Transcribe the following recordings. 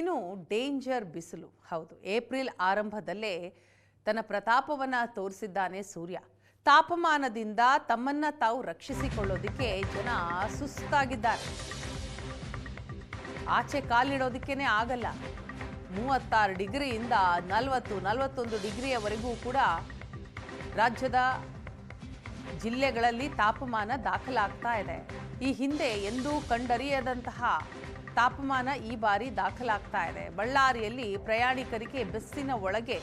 ಇನ್ನು ಡೇಂಜರ್ ಬಿಸಿಲು. ಹೌದು, ಏಪ್ರಿಲ್ ಆರಂಭದಲ್ಲೇ ತನ್ನ ಪ್ರತಾಪವನ್ನು ತೋರಿಸಿದ್ದಾನೆ ಸೂರ್ಯ. ತಾಪಮಾನದಿಂದ ತಮ್ಮನ್ನ ತಾವು ರಕ್ಷಿಸಿಕೊಳ್ಳೋದಕ್ಕೆ ಜನ ಸುಸ್ತಾಗಿದ್ದಾರೆ. ಆಚೆ ಕಾಲಿಡೋದಕ್ಕೇನೆ ಆಗಲ್ಲ. 36 ಡಿಗ್ರಿಯಿಂದ 40-41 ಡಿಗ್ರಿಯವರೆಗೂ ಕೂಡ ರಾಜ್ಯದ ಜಿಲ್ಲೆಗಳಲ್ಲಿ ತಾಪಮಾನ ದಾಖಲಾಗ್ತಾ ಇದೆ. ಈ ಹಿಂದೆ ಎಂದೂ ಕಂಡರಿಯದಂತಹ ತಾಪಮಾನ ಈ ಬಾರಿ ದಾಖಲಾಗ್ತಾ ಇದೆ. ಬಳ್ಳಾರಿಯಲ್ಲಿ ಪ್ರಯಾಣಿಕರಿಗೆ ಬಸ್ಸಿನ ಒಳಗೆ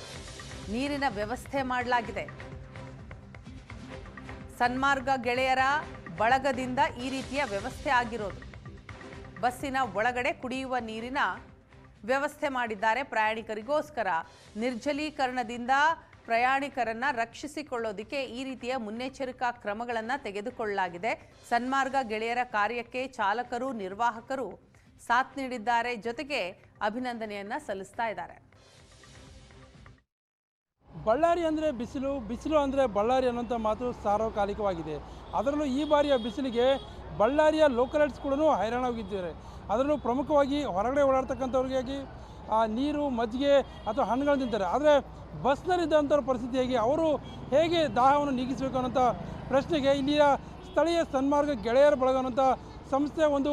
ನೀರಿನ ವ್ಯವಸ್ಥೆ ಮಾಡಲಾಗಿದೆ. ಸನ್ಮಾರ್ಗ ಗೆಳೆಯರ ಬಳಗದಿಂದ ಈ ರೀತಿಯ ವ್ಯವಸ್ಥೆ ಆಗಿರೋದು. ಬಸ್ಸಿನ ಒಳಗಡೆ ಕುಡಿಯುವ ನೀರಿನ ವ್ಯವಸ್ಥೆ ಮಾಡಿದ್ದಾರೆ ಪ್ರಯಾಣಿಕರಿಗೋಸ್ಕರ. ನಿರ್ಜಲೀಕರಣದಿಂದ ಪ್ರಯಾಣಿಕರನ್ನ ರಕ್ಷಿಸಿಕೊಳ್ಳೋದಕ್ಕೆ ಈ ರೀತಿಯ ಮುನ್ನೆಚ್ಚರಿಕಾ ಕ್ರಮಗಳನ್ನು ತೆಗೆದುಕೊಳ್ಳಲಾಗಿದೆ. ಸನ್ಮಾರ್ಗ ಗೆಳೆಯರ ಕಾರ್ಯಕ್ಕೆ ಚಾಲಕರು, ನಿರ್ವಾಹಕರು ಸಾಥ್ ನೀಡಿದ್ದಾರೆ. ಜೊತೆಗೆ ಅಭಿನಂದನೆಯನ್ನ ಸಲ್ಲಿಸ್ತಾ ಇದ್ದಾರೆ. ಬಳ್ಳಾರಿ ಅಂದರೆ ಬಿಸಿಲು, ಬಿಸಿಲು ಅಂದರೆ ಬಳ್ಳಾರಿ ಅನ್ನೋಂಥ ಮಾತು ಸಾರ್ವಕಾಲಿಕವಾಗಿದೆ. ಅದರಲ್ಲೂ ಈ ಬಾರಿಯ ಬಿಸಿಲಿಗೆ ಬಳ್ಳಾರಿಯ ಲೋಕಲೈಟ್ಸ್ ಕೂಡ ಹೈರಾಣವಾಗಿದ್ದಾರೆ. ಅದರಲ್ಲೂ ಪ್ರಮುಖವಾಗಿ ಹೊರಗಡೆ ಓಡಾಡ್ತಕ್ಕಂಥವ್ರಿಗಾಗಿ ನೀರು, ಮಜ್ಜಿಗೆ ಅಥವಾ ಹಣ್ಣುಗಳನ್ನು ತಿಂತಾರೆ. ಆದರೆ ಬಸ್ನಲ್ಲಿದ್ದಂಥ ಪರಿಸ್ಥಿತಿಯಾಗಿ ಅವರು ಹೇಗೆ ದಾಹವನ್ನು ನೀಗಿಸಬೇಕು ಅನ್ನೋಂಥ ಪ್ರಶ್ನೆಗೆ ಇಲ್ಲಿಯ ಸ್ಥಳೀಯ ಸನ್ಮಾರ್ಗ ಗೆಳೆಯರ ಬಳಗ ಅನ್ನೋಂಥ ಸಂಸ್ಥೆ ಒಂದು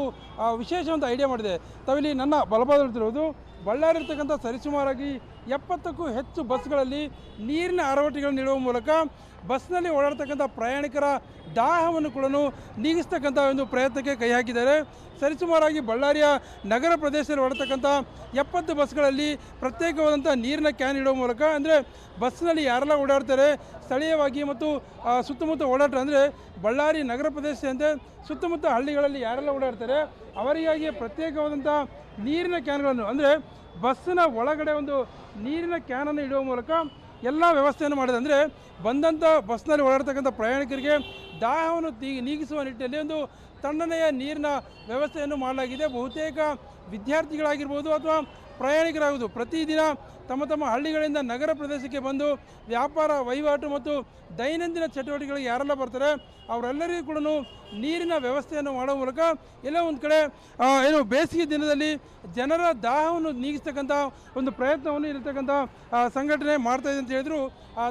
ವಿಶೇಷ ಒಂದು ಐಡಿಯಾ ಮಾಡಿದೆ. ತಾವಿಲ್ಲಿ ನನ್ನ ಬಲಭಾಗದಲ್ಲಿರುವುದು ಬಳ್ಳಾರಿ ಇರ್ತಕ್ಕಂಥ ಸರಿಸುಮಾರಾಗಿ 70ಕ್ಕೂ ಹೆಚ್ಚು ಬಸ್ಗಳಲ್ಲಿ ನೀರಿನ ಅರವಟ್ಟಿಗಳನ್ನು ನೀಡುವ ಮೂಲಕ ಬಸ್ನಲ್ಲಿ ಓಡಾಡ್ತಕ್ಕಂಥ ಪ್ರಯಾಣಿಕರ ದಾಹವನ್ನು ಕೂಡ ನೀಗಿಸ್ತಕ್ಕಂಥ ಒಂದು ಪ್ರಯತ್ನಕ್ಕೆ ಕೈ ಹಾಕಿದ್ದಾರೆ. ಸರಿಸುಮಾರಾಗಿ ಬಳ್ಳಾರಿಯ ನಗರ ಪ್ರದೇಶದಲ್ಲಿ ಓಡತಕ್ಕಂಥ 70 ಬಸ್ಗಳಲ್ಲಿ ಪ್ರತ್ಯೇಕವಾದಂಥ ನೀರಿನ ಕ್ಯಾನ್ ಇಡುವ ಮೂಲಕ, ಅಂದರೆ ಬಸ್ನಲ್ಲಿ ಯಾರೆಲ್ಲ ಓಡಾಡ್ತಾರೆ ಸ್ಥಳೀಯವಾಗಿ ಮತ್ತು ಸುತ್ತಮುತ್ತ ಓಡಾಟ, ಅಂದರೆ ಬಳ್ಳಾರಿ ನಗರ ಪ್ರದೇಶದಂತೆ ಸುತ್ತಮುತ್ತ ಹಳ್ಳಿಗಳಲ್ಲಿ ಯಾರೆಲ್ಲ ಓಡಾಡ್ತಾರೆ ಅವರಿಗಾಗಿ ಪ್ರತ್ಯೇಕವಾದಂಥ ನೀರಿನ ಕ್ಯಾನ್ಗಳನ್ನು, ಅಂದರೆ ಬಸ್ಸಿನ ಒಳಗಡೆ ಒಂದು ನೀರಿನ ಕ್ಯಾನನ್ನು ಇಡುವ ಮೂಲಕ ಎಲ್ಲ ವ್ಯವಸ್ಥೆಯನ್ನು ಮಾಡಿದೆ. ಅಂದರೆ ಬಂದಂಥ ಬಸ್ನಲ್ಲಿ ಓಡಾಡ್ತಕ್ಕಂಥ ಪ್ರಯಾಣಿಕರಿಗೆ ದಾಹವನ್ನು ನೀಗಿಸುವ ನಿಟ್ಟಿನಲ್ಲಿ ಒಂದು ತಣ್ಣನೆಯ ನೀರಿನ ವ್ಯವಸ್ಥೆಯನ್ನು ಮಾಡಲಾಗಿದೆ. ಬಹುತೇಕ ವಿದ್ಯಾರ್ಥಿಗಳಾಗಿರ್ಬೋದು ಅಥವಾ ಪ್ರಯಾಣಿಕರಾಗುವುದು ಪ್ರತಿದಿನ ತಮ್ಮ ತಮ್ಮ ಹಳ್ಳಿಗಳಿಂದ ನಗರ ಪ್ರದೇಶಕ್ಕೆ ಬಂದು ವ್ಯಾಪಾರ ವಹಿವಾಟು ಮತ್ತು ದೈನಂದಿನ ಚಟುವಟಿಕೆಗಳಿಗೆ ಯಾರೆಲ್ಲ ಬರ್ತಾರೆ ಅವರೆಲ್ಲರಿಗೂ ಕೂಡ ನೀರಿನ ವ್ಯವಸ್ಥೆಯನ್ನು ಮಾಡುವ ಮೂಲಕ ಎಲ್ಲ ಒಂದು ಕಡೆ ಬೇಸಿಗೆ ದಿನದಲ್ಲಿ ಜನರ ದಾಹವನ್ನು ನೀಗಿಸ್ತಕ್ಕಂಥ ಒಂದು ಪ್ರಯತ್ನವನ್ನು ಇರತಕ್ಕಂಥ ಸಂಘಟನೆ ಮಾಡ್ತಾಯಿದೆ ಅಂತ ಹೇಳಿದ್ರು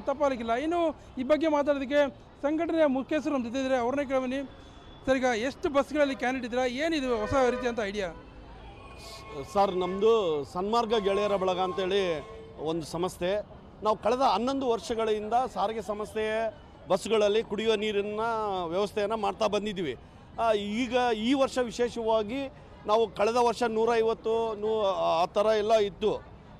ತಪ್ಪಾಗಲಿಕ್ಕಿಲ್ಲ. ಇನ್ನು ಈ ಬಗ್ಗೆ ಮಾತಾಡೋದಕ್ಕೆ ಸಂಘಟನೆಯ ಮುಖ್ಯಸ್ಥರು ನಮ್ಮ ಜೊತೆ ಇದ್ದಾರೆ, ಅವ್ರನ್ನೇ ಕೇಳಬನ್ನಿ. ಸರ್, ಈಗ ಎಷ್ಟು ಬಸ್ಗಳಲ್ಲಿ ಕ್ಯಾನ್ ಇಟ್ಟಿದ್ದೀರಾ? ಏನಿದು ಹೊಸ ರೀತಿ ಅಂತ ಐಡಿಯಾ? ಸರ್, ನಮ್ಮದು ಸನ್ಮಾರ್ಗ ಗೆಳೆಯರ ಬಳಗ ಅಂತೇಳಿ ಒಂದು ಸಂಸ್ಥೆ. ನಾವು ಕಳೆದ 11 ವರ್ಷಗಳಿಂದ ಸಾರಿಗೆ ಸಂಸ್ಥೆಯ ಬಸ್ಗಳಲ್ಲಿ ಕುಡಿಯುವ ನೀರಿನ ವ್ಯವಸ್ಥೆಯನ್ನು ಮಾಡ್ತಾ ಬಂದಿದ್ದೀವಿ. ಈಗ ಈ ವರ್ಷ ವಿಶೇಷವಾಗಿ ನಾವು ಕಳೆದ ವರ್ಷ 150 ಆ ಥರ ಎಲ್ಲ ಇತ್ತು.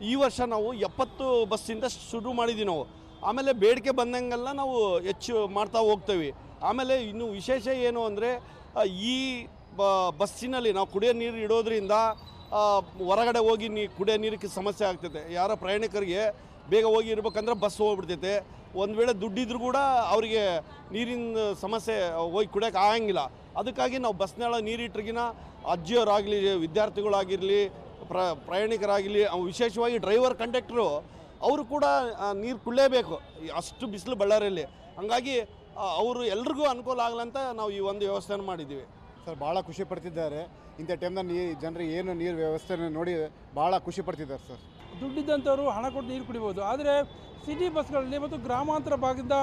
ಈ ವರ್ಷ ನಾವು 70 ಬಸ್ಸಿಂದ ಶುರು ಮಾಡಿದ್ದೀವಿ ನಾವು. ಆಮೇಲೆ ಬೇಡಿಕೆ ಬಂದಂಗೆಲ್ಲ ನಾವು ಹೆಚ್ಚು ಮಾಡ್ತಾ ಹೋಗ್ತೇವೆ. ಆಮೇಲೆ ಇನ್ನು ವಿಶೇಷ ಏನು ಅಂದರೆ ಈ ಬಸ್ಸಿನಲ್ಲಿ ನಾವು ಕುಡಿಯೋ ನೀರು ಇಡೋದ್ರಿಂದ ಹೊರಗಡೆ ಹೋಗಿ ಕುಡಿಯೋ ನೀರಿಗೆ ಸಮಸ್ಯೆ ಆಗ್ತೈತೆ. ಯಾರ ಪ್ರಯಾಣಿಕರಿಗೆ ಬೇಗ ಹೋಗಿ ಇರ್ಬೇಕಂದ್ರೆ ಬಸ್ ಹೋಗ್ಬಿಡ್ತೈತೆ. ಒಂದು ವೇಳೆ ದುಡ್ಡಿದ್ರು ಕೂಡ ಅವರಿಗೆ ನೀರಿನ ಸಮಸ್ಯೆ ಹೋಗಿ ಕುಡಿಯೋಕೆ ಆಗಂಗಿಲ್ಲ. ಅದಕ್ಕಾಗಿ ನಾವು ಬಸ್ನೆಲ್ಲ ನೀರಿಟ್ರಿಗಿನ ಅಜ್ಜಿಯವರಾಗಲಿ, ವಿದ್ಯಾರ್ಥಿಗಳಾಗಿರಲಿ, ಪ್ರಯಾಣಿಕರಾಗಲಿ, ವಿಶೇಷವಾಗಿ ಡ್ರೈವರ್, ಕಂಡಕ್ಟ್ರು ಅವರು ಕೂಡ ನೀರು ಕುಡಿಲೇಬೇಕು, ಅಷ್ಟು ಬಿಸಿಲು ಬಳ್ಳಾರಿಯಲ್ಲಿ. ಹಾಗಾಗಿ ಅವರು ಎಲ್ರಿಗೂ ಅನುಕೂಲ ಆಗಲಂತ ನಾವು ಈ ಒಂದು ವ್ಯವಸ್ಥೆಯನ್ನು ಮಾಡಿದ್ದೀವಿ. ಸರ್, ಭಾಳ ಖುಷಿ ಪಡ್ತಿದ್ದಾರೆ. ಇಂಥ ಟೈಮ್ನಲ್ಲಿ ಜನರಿಗೆ ಏನು ನೀರು ವ್ಯವಸ್ಥೆಯನ್ನು ನೋಡಿ ಭಾಳ ಖುಷಿ ಪಡ್ತಿದ್ದಾರೆ ಸರ್. ದುಡ್ಡಿದ್ದಂಥವ್ರು ಹಣ ಕೊಟ್ಟು ನೀರು ಕುಡಿಬೋದು. ಆದರೆ ಸಿಟಿ ಬಸ್ಗಳಲ್ಲಿ ಮತ್ತು ಗ್ರಾಮಾಂತರ ಭಾಗದಿಂದ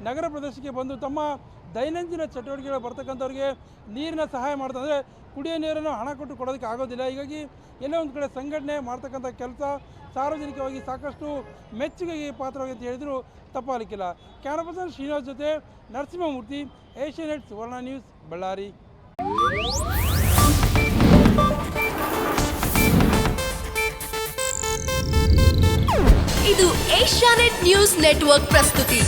ನಗರ ಪ್ರದೇಶಕ್ಕೆ ಬಂದು ತಮ್ಮ ದೈನಂದಿನ ಚಟುವಟಿಕೆಗಳು ಬರ್ತಕ್ಕಂಥವ್ರಿಗೆ ನೀರಿನ ಸಹಾಯ ಮಾಡ್ತಾರೆ. ಅಂದರೆ ಕುಡಿಯೋ ನೀರನ್ನು ಹಣ ಕೊಟ್ಟು ಕೊಡೋದಕ್ಕೆ ಆಗೋದಿಲ್ಲ. ಹೀಗಾಗಿ ಎಲ್ಲೋ ಒಂದು ಕಡೆ ಸಂಘಟನೆ ಮಾಡ್ತಕ್ಕಂಥ ಕೆಲಸ ಸಾರ್ವಜನಿಕವಾಗಿ ಸಾಕಷ್ಟು ಮೆಚ್ಚುಗೆಗೆ ಪಾತ್ರವಾಗಿ ಅಂತ ಹೇಳಿದ್ರು ತಪ್ಪಾಗಲಿಕ್ಕಿಲ್ಲ. ಕ್ಯಾಮರಾ ಪರ್ಸನ್ ಶ್ರೀನಿವಾಸ್ ಜೊತೆ ನರಸಿಂಹಮೂರ್ತಿ, ಏಷ್ಯಾನೆಟ್ ಸುವರ್ಣ ನ್ಯೂಸ್, ಬಳ್ಳಾರಿ. ಇದು ಏಷ್ಯಾನೆಟ್ ನ್ಯೂಸ್ ನೆಟ್ವರ್ಕ್ ಪ್ರಸ್ತುತಿ.